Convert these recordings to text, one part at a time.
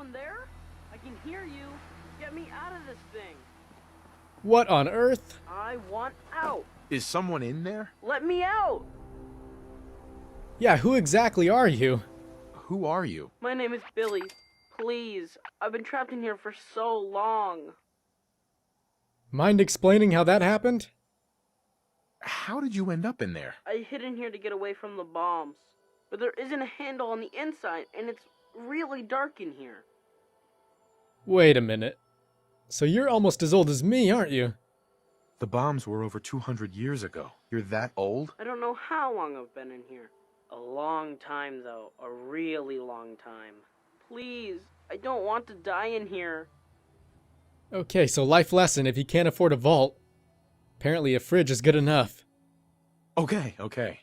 anyone there? I can hear you. Get me out of this thing. What on earth? I want out. Is someone in there? Let me out. Yeah, who exactly are you? Who are you? My name is Billy. Please, I've been trapped in here for so long. Mind explaining how that happened? How did you end up in there? I hid in here to get away from the bombs. But there isn't a handle on the inside, and it's really dark in here. Wait a minute. So you're almost as old as me, aren't you? The bombs were over 200 years ago. You're that old? I don't know how long I've been in here. A long time, though. A really long time. Please, I don't want to die in here. Okay, so life lesson: if you can't afford a vault, apparently a fridge is good enough. Okay,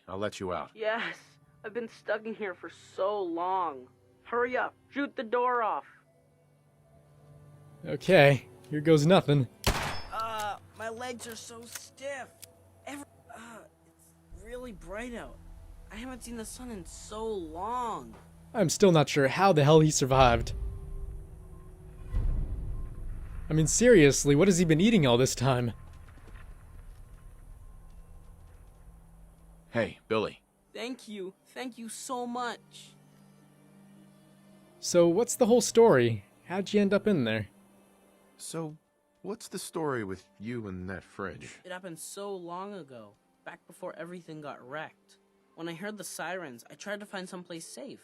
I'll let you out. Yes, I've been stuck in here for so long. Hurry up, shoot the door off. Okay, here goes nothing. My legs are so stiff. It's really bright out. I haven't seen the sun in so long. I'm still not sure how the hell he survived. I mean, seriously, what has he been eating all this time? Hey, Billy. Thank you so much. So, what's the whole story? How'd you end up in there? So, what's the story with you and that fridge? It happened so long ago, back before everything got wrecked. When I heard the sirens, I tried to find someplace safe.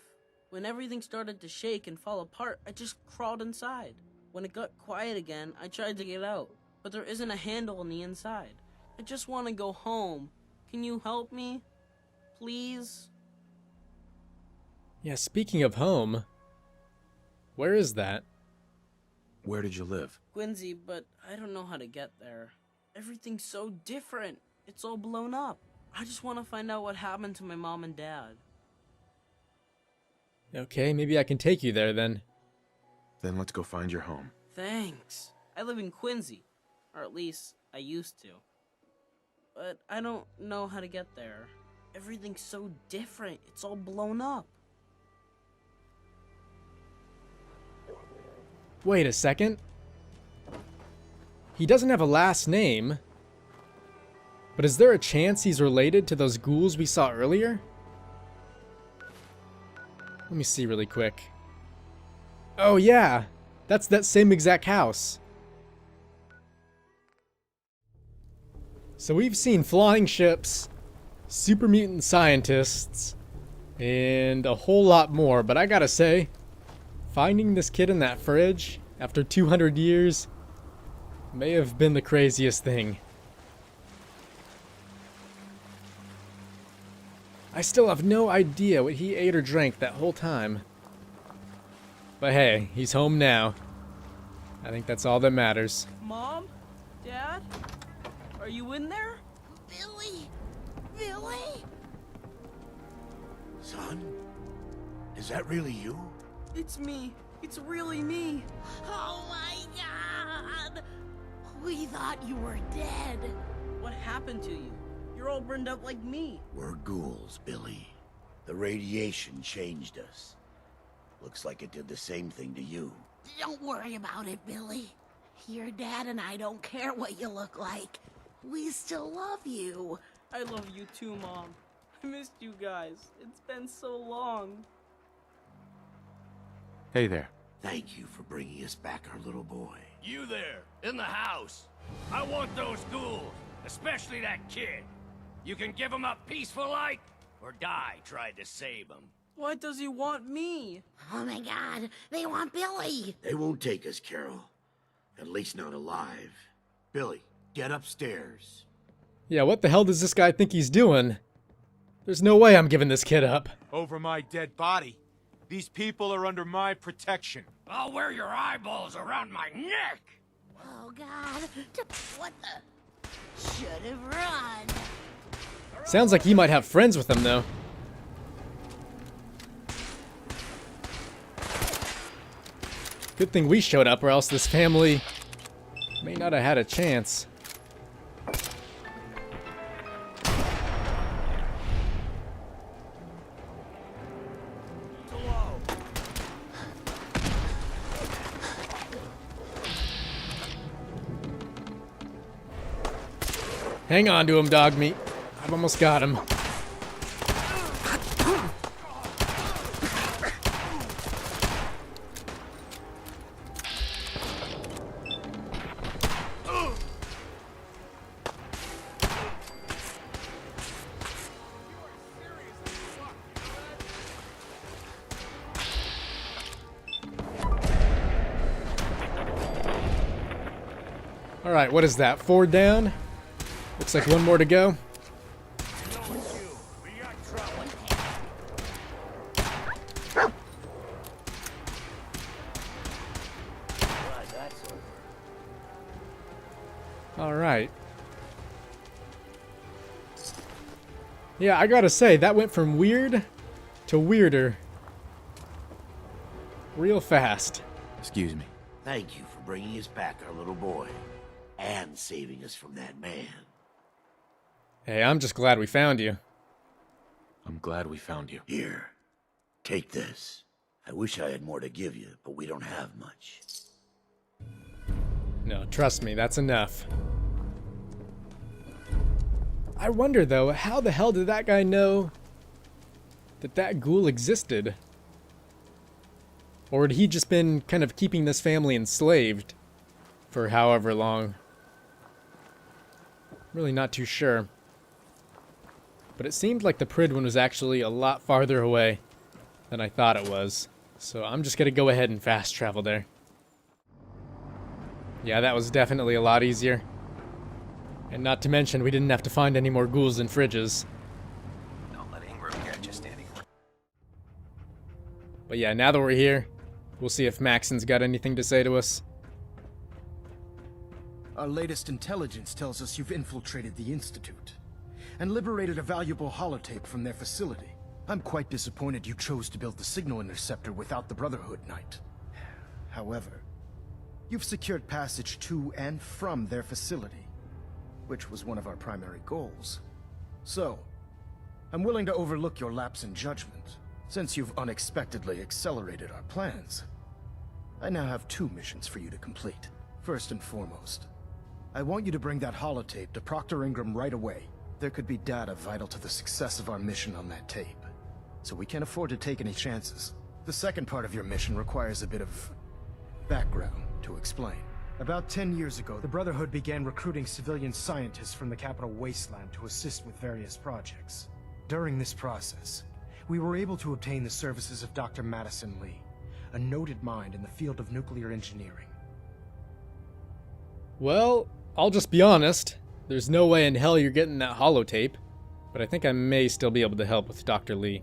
When everything started to shake and fall apart, I just crawled inside. When it got quiet again, I tried to get out, but there isn't a handle on the inside. I just want to go home. Can you help me? Please? Yeah, speaking of home, where is that? Where did you live? Quincy, but I don't know how to get there. Everything's so different. It's all blown up. I just want to find out what happened to my mom and dad. Okay, maybe I can take you there then. Then let's go find your home. Thanks. I live in Quincy. Or at least, I used to. But I don't know how to get there. Everything's so different. It's all blown up. Wait a second. He doesn't have a last name. But is there a chance he's related to those ghouls we saw earlier? Let me see really quick. Oh yeah, that's that same exact house. So we've seen flying ships, super mutant scientists, and a whole lot more, but I gotta say, finding this kid in that fridge after 200 years may have been the craziest thing. I still have no idea what he ate or drank that whole time. But hey, he's home now. I think that's all that matters. Mom? Dad? Are you in there? Billy! Billy! Son? Is that really you? It's me. It's really me. Oh my God! We thought you were dead. What happened to you? You're all burned up like me. We're ghouls, Billy. The radiation changed us. Looks like it did the same thing to you. Don't worry about it, Billy. Your dad and I don't care what you look like. We still love you. I love you too, Mom. I missed you guys. It's been so long. Hey there. Thank you for bringing us back our little boy. You there, in the house. I want those ghouls, especially that kid. You can give him up peaceful like, or die trying to save him. Why does he want me? Oh my God, they want Billy. They won't take us, Carol. At least not alive. Billy, get upstairs. Yeah, what the hell does this guy think he's doing? There's no way I'm giving this kid up. Over my dead body. These people are under my protection. I'll wear your eyeballs around my neck! Oh God, what the? Should have run. Sounds like he might have friends with him, though. Good thing we showed up, or else this family may not have had a chance. Hang on to him, dog meat. I've almost got him. Alright, what is that? 4 down? Looks like one more to go. Alright. Yeah, I gotta say, that went from weird to weirder real fast. Excuse me. Thank you for bringing us back our little boy. And saving us from that man. Hey, I'm just glad we found you. I'm glad we found you. Here, take this. I wish I had more to give you, but we don't have much. No, trust me, that's enough. I wonder, though, how the hell did that guy know that that ghoul existed? Or had he just been kind of keeping this family enslaved for however long? Really not too sure. But it seemed like the Prid one was actually a lot farther away than I thought it was. So I'm just gonna go ahead and fast travel there. Yeah, that was definitely a lot easier. And not to mention, we didn't have to find any more ghouls and fridges. Don't let Ingram catch you standing. But yeah, now that we're here, we'll see if Maxon's got anything to say to us. Our latest intelligence tells us you've infiltrated the Institute and liberated a valuable holotape from their facility. I'm quite disappointed you chose to build the signal interceptor without the Brotherhood Knight. However, you've secured passage to and from their facility, which was one of our primary goals. So, I'm willing to overlook your lapse in judgment, since you've unexpectedly accelerated our plans. I now have 2 missions for you to complete. First and foremost, I want you to bring that holotape to Proctor Ingram right away. There could be data vital to the success of our mission on that tape, so we can't afford to take any chances. The second part of your mission requires a bit of background to explain. About 10 years ago, the Brotherhood began recruiting civilian scientists from the capital wasteland to assist with various projects. During this process, we were able to obtain the services of Dr. Madison Lee, a noted mind in the field of nuclear engineering. Well, I'll just be honest. There's no way in hell you're getting that holotape. But I think I may still be able to help with Dr. Lee.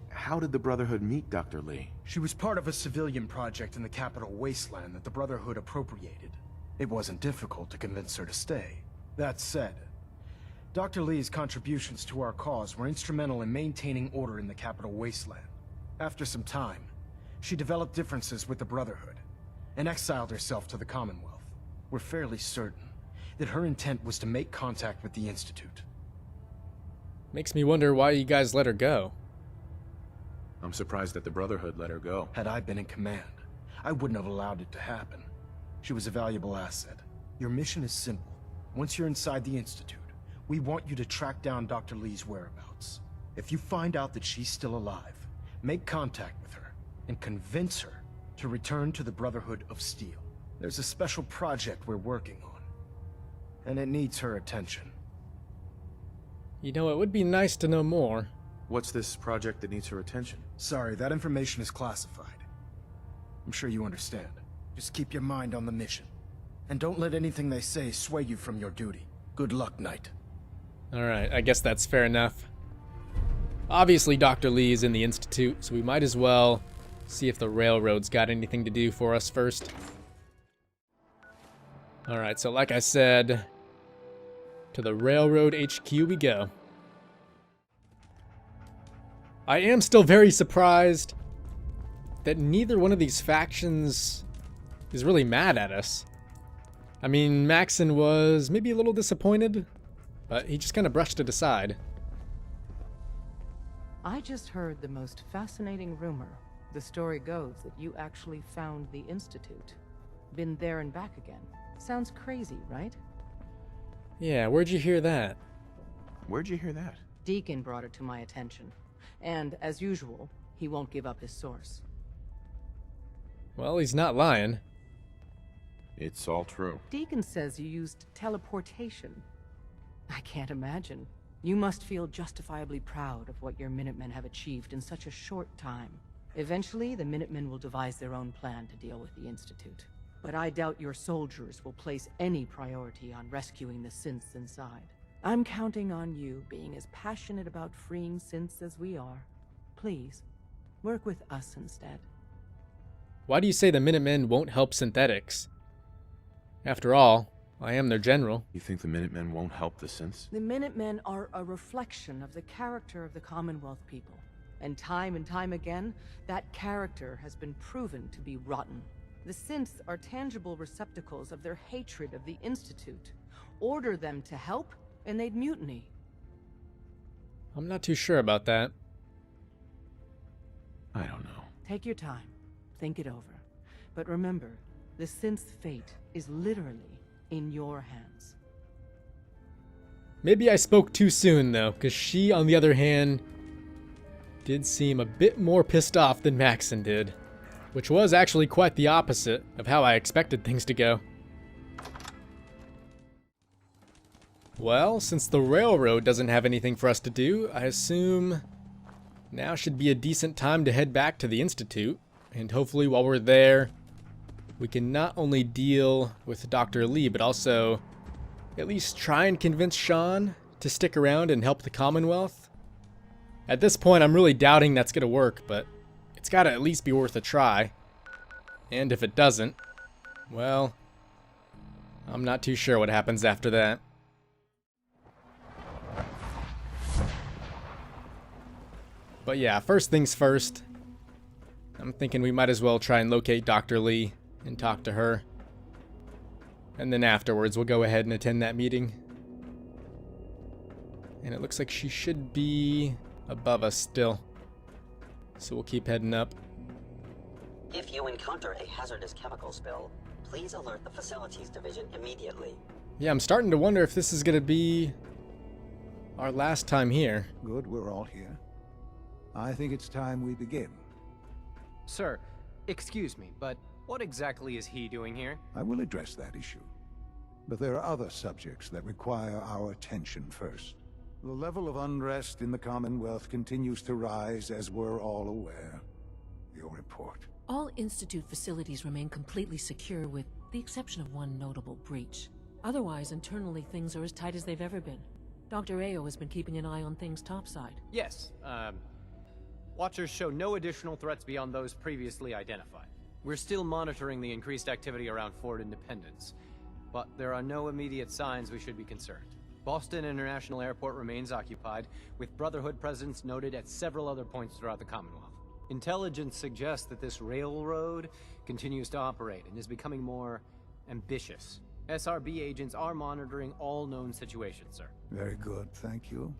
How did the Brotherhood meet Dr. Lee? She was part of a civilian project in the capital wasteland that the Brotherhood appropriated. It wasn't difficult to convince her to stay. That said, Dr. Lee's contributions to our cause were instrumental in maintaining order in the capital wasteland. After some time, she developed differences with the Brotherhood and exiled herself to the Commonwealth. We're fairly certain that her intent was to make contact with the Institute. Makes me wonder why you guys let her go. I'm surprised that the Brotherhood let her go. Had I been in command, I wouldn't have allowed it to happen. She was a valuable asset. Your mission is simple. Once you're inside the Institute, we want you to track down Dr. Lee's whereabouts. If you find out that she's still alive, make contact with her and convince her to return to the Brotherhood of Steel. There's a special project we're working on, and it needs her attention. You know, it would be nice to know more. What's this project that needs her attention? Sorry, that information is classified. I'm sure you understand. Just keep your mind on the mission, and don't let anything they say sway you from your duty. Good luck, Knight. Alright, I guess that's fair enough. Obviously, Dr. Lee is in the Institute, so we might as well see if the Railroad's got anything to do for us first. Alright, so like I said, to the Railroad HQ we go. I am still very surprised that neither one of these factions is really mad at us. I mean, Maxon was maybe a little disappointed, but he just kind of brushed it aside. I just heard the most fascinating rumor. The story goes that you actually found the Institute. Been there and back again. Sounds crazy, right? Yeah, where'd you hear that? Where'd you hear that? Deacon brought it to my attention. And, as usual, he won't give up his source. Well, he's not lying. It's all true. Deacon says you used teleportation. I can't imagine. You must feel justifiably proud of what your Minutemen have achieved in such a short time. Eventually, the Minutemen will devise their own plan to deal with the Institute. But I doubt your soldiers will place any priority on rescuing the synths inside. I'm counting on you being as passionate about freeing synths as we are. Please, work with us instead. Why do you say the Minutemen won't help synthetics? After all, I am their general. You think the Minutemen won't help the synths? The Minutemen are a reflection of the character of the Commonwealth people. And time again, that character has been proven to be rotten. The synths are tangible receptacles of their hatred of the Institute. Order them to help, and they'd mutiny. I'm not too sure about that. I don't know. Take your time. Think it over. But remember, the synth's fate is literally in your hands. Maybe I spoke too soon, though, because she, on the other hand, did seem a bit more pissed off than Maxon did. Which was actually quite the opposite of how I expected things to go. Well, since the railroad doesn't have anything for us to do, I assume now should be a decent time to head back to the Institute. And hopefully while we're there, we can not only deal with Dr. Lee, but also at least try and convince Sean to stick around and help the Commonwealth. At this point, I'm really doubting that's going to work, but it's got to at least be worth a try. And if it doesn't, well, I'm not too sure what happens after that. But yeah, first things first, I'm thinking we might as well try and locate Dr. Lee and talk to her. And then afterwards, we'll go ahead and attend that meeting. And it looks like she should be above us still. So we'll keep heading up. If you encounter a hazardous chemical spill, please alert the Facilities Division immediately. Yeah, I'm starting to wonder if this is going to be our last time here. Good, we're all here. I think it's time we begin. Sir, excuse me, but what exactly is he doing here? I will address that issue. But there are other subjects that require our attention first. The level of unrest in the Commonwealth continues to rise, as we're all aware. Your report. All Institute facilities remain completely secure with the exception of one notable breach. Otherwise, internally things are as tight as they've ever been. Dr. Ayo has been keeping an eye on things topside. Yes, Watchers show no additional threats beyond those previously identified. We're still monitoring the increased activity around Fort Independence, but there are no immediate signs we should be concerned. Boston International Airport remains occupied, with Brotherhood presence noted at several other points throughout the Commonwealth. Intelligence suggests that this railroad continues to operate and is becoming more ambitious. SRB agents are monitoring all known situations, sir. Very good, thank you.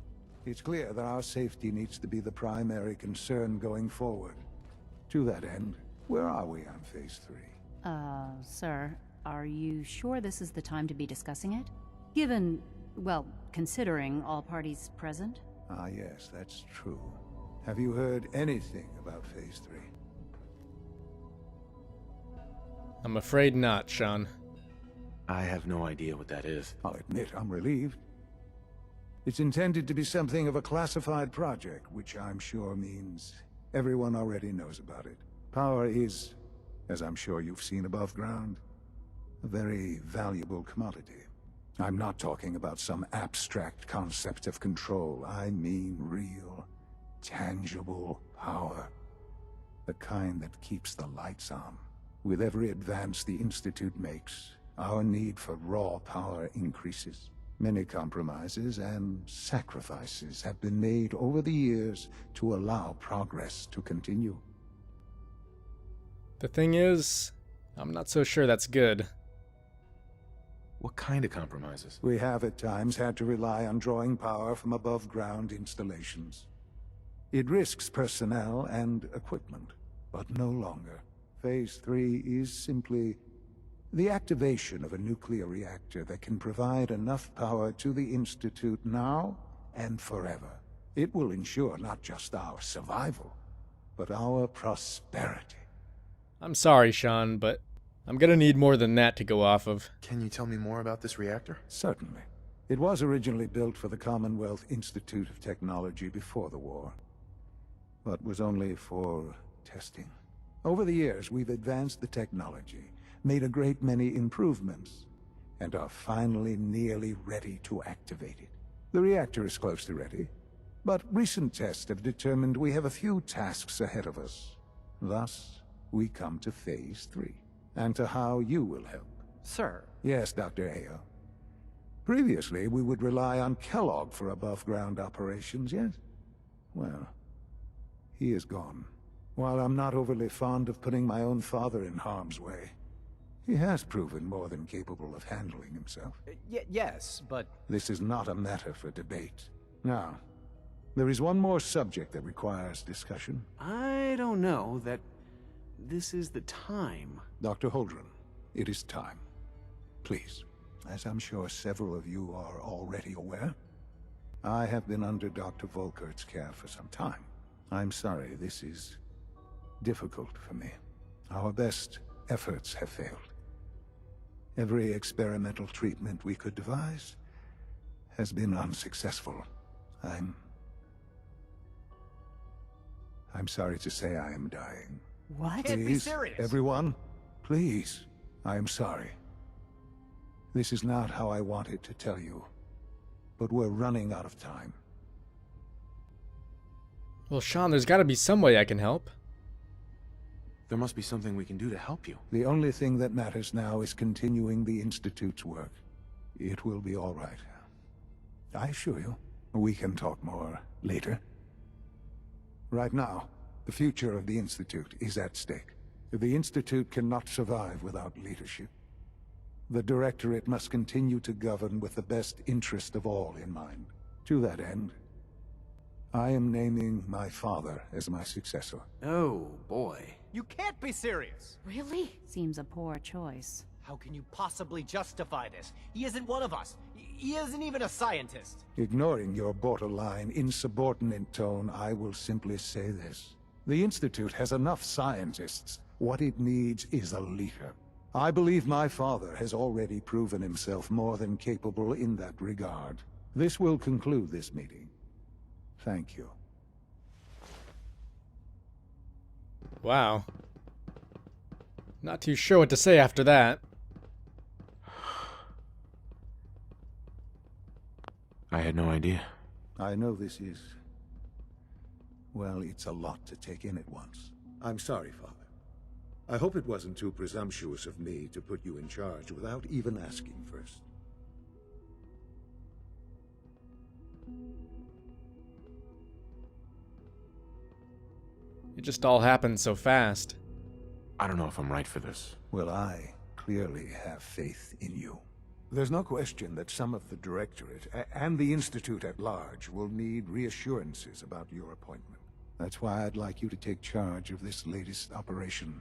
It's clear that our safety needs to be the primary concern going forward. To that end, where are we on Phase 3? Sir, are you sure this is the time to be discussing it? Given, well, considering all parties present? Ah, yes, that's true. Have you heard anything about Phase 3? I'm afraid not, Sean. I have no idea what that is. I'll admit I'm relieved. It's intended to be something of a classified project, which I'm sure means everyone already knows about it. Power is, as I'm sure you've seen above ground, a very valuable commodity. I'm not talking about some abstract concept of control. I mean real, tangible power. The kind that keeps the lights on. With every advance the Institute makes, our need for raw power increases. Many compromises and sacrifices have been made over the years to allow progress to continue. The thing is, I'm not so sure that's good. What kind of compromises? We have at times had to rely on drawing power from above-ground installations. It risks personnel and equipment, but no longer. Phase 3 is simply The activation of a nuclear reactor that can provide enough power to the Institute now and forever. It will ensure not just our survival, but our prosperity. I'm sorry, Sean, but I'm gonna need more than that to go off of. Can you tell me more about this reactor? Certainly. It was originally built for the Commonwealth Institute of Technology before the war, but was only for testing. Over the years, we've advanced the technology, made a great many improvements, and are finally nearly ready to activate it. The reactor is close to ready, but recent tests have determined we have a few tasks ahead of us. Thus, we come to Phase 3, and to how you will help. Sir. Yes, Dr. Ayo. Previously, we would rely on Kellogg for above-ground operations, yes? Well, he is gone. While I'm not overly fond of putting my own father in harm's way, he has proven more than capable of handling himself. Yes, but... This is not a matter for debate. Now, there is one more subject that requires discussion. I don't know that this is the time. Dr. Holdren, it is time. Please, as I'm sure several of you are already aware, I have been under Dr. Volkert's care for some time. I'm sorry, this is difficult for me. Our best efforts have failed. Every experimental treatment we could devise has been unsuccessful. I'm sorry to say I am dying. What? Can't be serious. Everyone, please. I am sorry. This is not how I wanted to tell you, but we're running out of time. Well, Sean, there's gotta be some way I can help. There must be something we can do to help you. The only thing that matters now is continuing the Institute's work. It will be all right. I assure you, we can talk more later. Right now, the future of the Institute is at stake. The Institute cannot survive without leadership. The Directorate must continue to govern with the best interest of all in mind. To that end, I am naming my father as my successor. Oh, boy. You can't be serious! Really? Seems a poor choice. How can you possibly justify this? He isn't one of us. He isn't even a scientist. Ignoring your borderline, insubordinate tone, I will simply say this. The Institute has enough scientists. What it needs is a leader. I believe my father has already proven himself more than capable in that regard. This will conclude this meeting. Thank you. Wow. Not too sure what to say after that. I had no idea. I know this is... well, it's a lot to take in at once. I'm sorry, Father. I hope it wasn't too presumptuous of me to put you in charge without even asking first. It just all happened so fast. I don't know if I'm right for this. Well, I clearly have faith in you. There's no question that some of the Directorate and the Institute at large will need reassurances about your appointment. That's why I'd like you to take charge of this latest operation.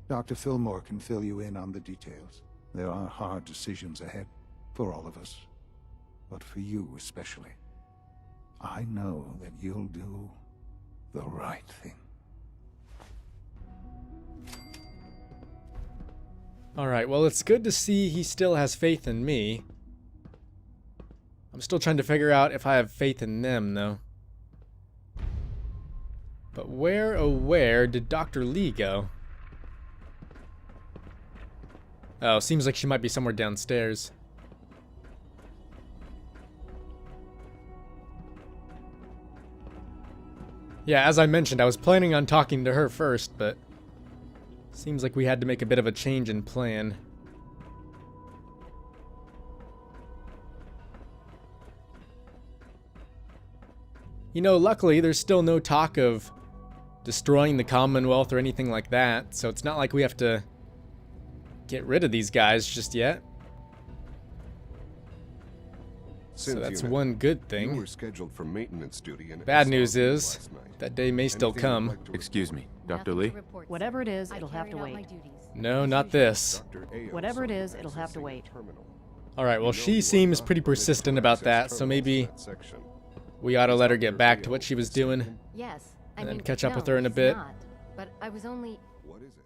Dr. Fillmore can fill you in on the details. There are hard decisions ahead for all of us, but for you especially. I know that you'll do the right thing. Alright, well, it's good to see he still has faith in me. I'm still trying to figure out if I have faith in them, though. But where, oh where, did Dr. Lee go? Oh, seems like she might be somewhere downstairs. Yeah, as I mentioned, I was planning on talking to her first, but... seems like we had to make a bit of a change in plan. You know, luckily, there's still no talk of destroying the Commonwealth or anything like that, so it's not like we have to get rid of these guys just yet. So that's one good thing. You were scheduled for maintenance duty and bad news is, that day may still come. Excuse me, Dr. Lee? Whatever it is, it'll have to wait. No, not this. Whatever it is, it'll have to wait. Alright, well, she seems pretty persistent about that, so maybe we ought to let her get back to what she was doing. Yes. And then catch up with her in a bit. But I was only... What is it?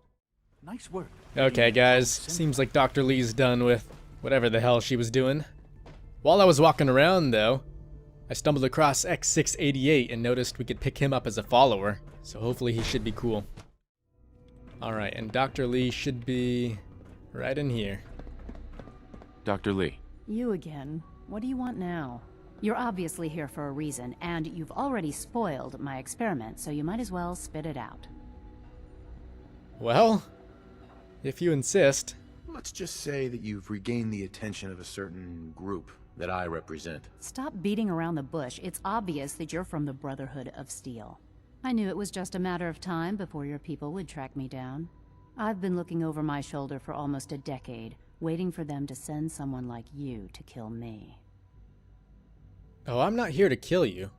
Nice work. Okay, guys. Seems like Dr. Lee's done with whatever the hell she was doing. While I was walking around, though, I stumbled across X688 and noticed we could pick him up as a follower. So hopefully he should be cool. Alright, and Dr. Lee should be right in here. Dr. Lee. You again. What do you want now? You're obviously here for a reason, and you've already spoiled my experiment, so you might as well spit it out. Well, if you insist. Let's just say that you've regained the attention of a certain group that I represent. Stop beating around the bush. It's obvious that you're from the Brotherhood of Steel. I knew it was just a matter of time before your people would track me down. I've been looking over my shoulder for almost a decade, waiting for them to send someone like you to kill me. Oh, I'm not here to kill you.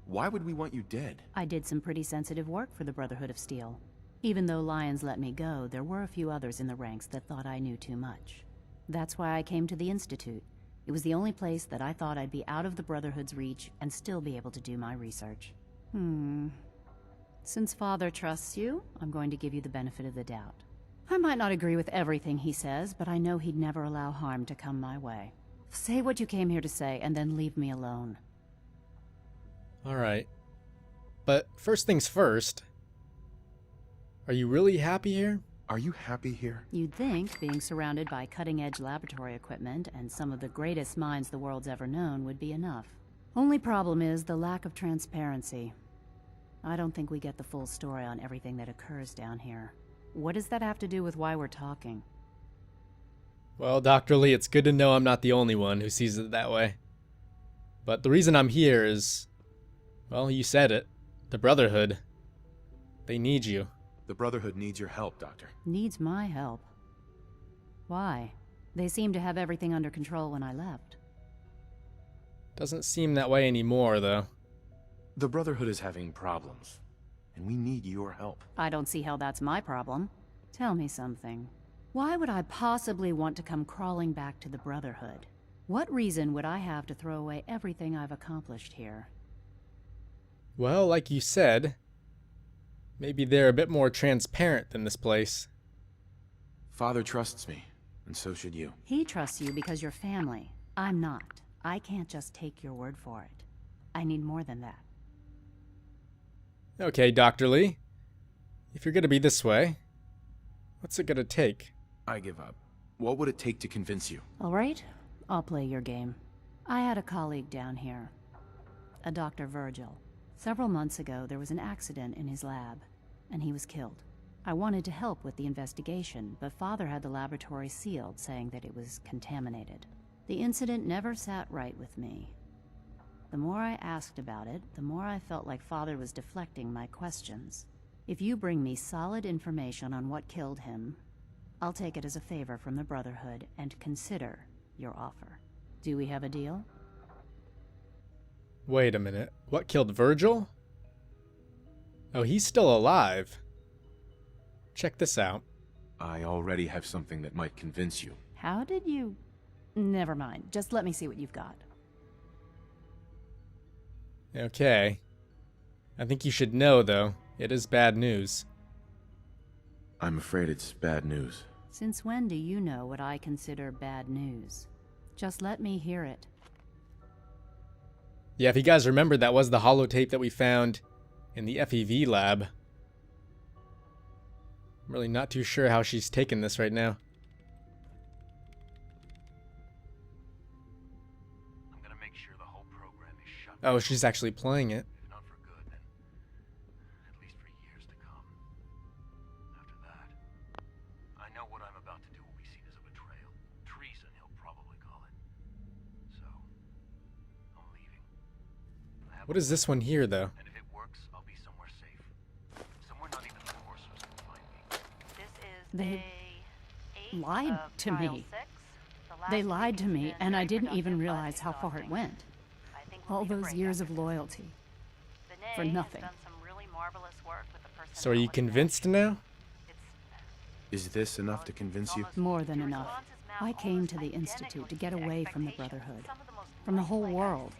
Why would we want you dead? I did some pretty sensitive work for the Brotherhood of Steel. Even though Lyons let me go, there were a few others in the ranks that thought I knew too much. That's why I came to the Institute. It was the only place that I thought I'd be out of the Brotherhood's reach and still be able to do my research. Since Father trusts you, I'm going to give you the benefit of the doubt. I might not agree with everything he says, but I know he'd never allow harm to come my way. Say what you came here to say, and then leave me alone. Alright. But first things first. Are you really happy here? Are you happy here? You'd think being surrounded by cutting-edge laboratory equipment and some of the greatest minds the world's ever known would be enough. Only problem is the lack of transparency. I don't think we get the full story on everything that occurs down here. What does that have to do with why we're talking? Well, Dr. Lee, it's good to know I'm not the only one who sees it that way. But the reason I'm here is, well, you said it. The Brotherhood. They need you. The Brotherhood needs your help, Doctor. Needs my help. Why? They seemed to have everything under control when I left. Doesn't seem that way anymore, though. The Brotherhood is having problems, and we need your help. I don't see how that's my problem. Tell me something. Why would I possibly want to come crawling back to the Brotherhood? What reason would I have to throw away everything I've accomplished here? Well, like you said, maybe they're a bit more transparent than this place. Father trusts me, and so should you. He trusts you because you're family. I'm not. I can't just take your word for it. I need more than that. Okay, Dr. Lee. If you're gonna be this way, what's it gonna take? I give up. What would it take to convince you? All right, I'll play your game. I had a colleague down here, a Dr. Virgil. Several months ago, there was an accident in his lab, and he was killed. I wanted to help with the investigation, but Father had the laboratory sealed, saying that it was contaminated. The incident never sat right with me. The more I asked about it, the more I felt like Father was deflecting my questions. If you bring me solid information on what killed him, I'll take it as a favor from the Brotherhood and consider your offer. Do we have a deal? Wait a minute. What killed Virgil? Oh, he's still alive. Check this out. I already have something that might convince you. How did you... Never mind. Just let me see what you've got. Okay. I think you should know, though. It is bad news. I'm afraid it's bad news. Since when do you know what I consider bad news? Just let me hear it. Yeah, if you guys remember, that was the holotape that we found in the FEV lab. I'm really not too sure how she's taking this right now. I'm gonna make sure the whole program is shut Oh, she's actually playing it. If not for good, then at least for years to come. After that, I know what I'm about to do will be seen as a betrayal. Treason, he'll probably call it. So, I'm leaving. What is this one here, though? And if it works, I'll be somewhere safe. Somewhere not even the forcers can find me. They lied to me. They lied to me, and I didn't even realize how far it went. All those years of loyalty. For nothing. So are you convinced now? Is this enough to convince you? More than enough. I came to the Institute to get away from the Brotherhood, from the whole world.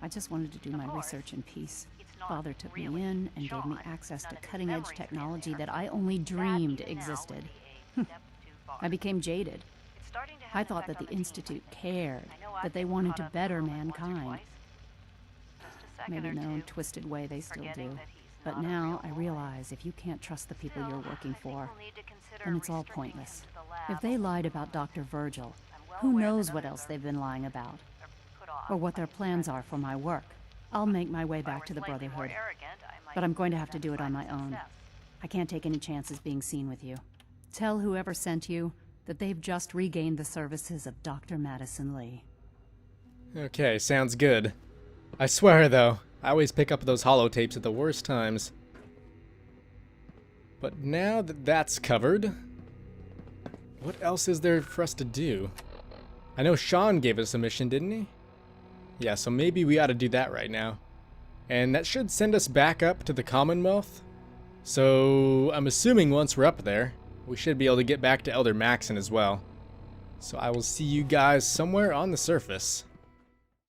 I just wanted to do my research in peace. Father took me in and gave me access to cutting-edge technology that I only dreamed existed. I became jaded. I thought that the Institute cared, that they wanted to better mankind. Maybe in their own twisted way they still do. But now I realize if you can't trust the people you're working for, then it's all pointless. If they lied about Dr. Virgil, who knows what else they've been lying about? Or what their plans are for my work. I'll make my way back to the Brotherhood. But I'm going to have to do it on my own. I can't take any chances being seen with you. Tell whoever sent you that they've just regained the services of Dr. Madison Lee. Okay, sounds good. I swear, though, I always pick up those holotapes at the worst times. But now that that's covered, what else is there for us to do? I know Sean gave us a mission, didn't he? Yeah, so maybe we ought to do that right now. And that should send us back up to the Commonwealth. So I'm assuming once we're up there, we should be able to get back to Elder Maxon as well. So I will see you guys somewhere on the surface.